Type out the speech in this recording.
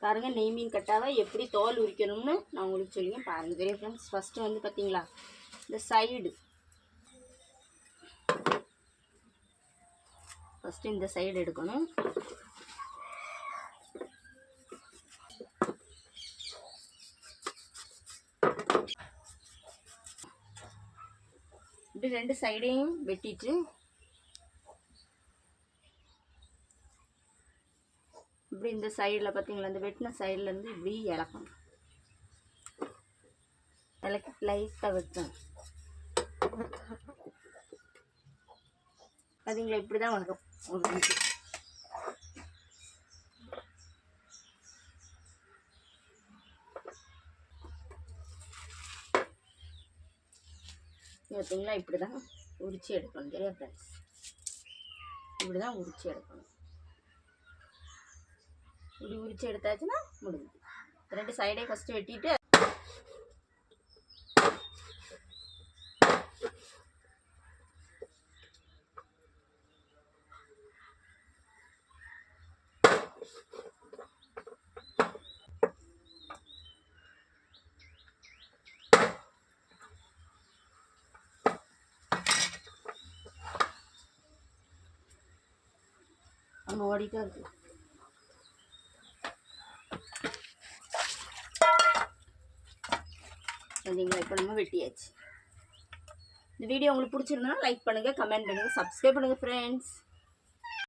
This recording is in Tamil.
பாருங்கள் நெய் மீன் கட்டாவை எப்படி தோல் உரிக்கணும்னு நான் உங்களுக்கு சொல்லிங்க பாருங்கள். பெரிய ஃப்ரெண்ட்ஸ், ஃபஸ்ட்டு வந்து பார்த்தீங்களா இந்த சைடு, ஃபஸ்ட்டு இந்த சைடு எடுக்கணும். இப்படி ரெண்டு சைடையும் வெட்டிட்டு இப்படி இந்த சைடில் பார்த்தீங்களா, இந்த வெட்டின சைட்லேருந்து இப்படி இறக்கணும். இலக்கி லைட்டாக வெட்டணும். பார்த்தீங்களா, இப்படி தான் வரும். பார்த்தீங்களா, இப்படி தான் உரிச்சு எடுக்கணும். சரியா ஃப்ரெண்ட்ஸ், இப்படி தான் உரிச்சு எடுக்கணும். இப்படி உரிச்சு எடுத்தாச்சுன்னா முடிஞ்சு. ரெண்டு சைடே ஃபஸ்ட்டு வெட்டிட்டு அங்கே ஓடிட்டா இருக்கு. சரிங்களா, இப்போ நம்ம வெட்டியாச்சு. இந்த வீடியோ உங்களுக்கு பிடிச்சிருந்தா லைக் பண்ணுங்கள், கமெண்ட் பண்ணுங்கள், சப்ஸ்கிரைப் பண்ணுங்கள் ஃப்ரெண்ட்ஸ்.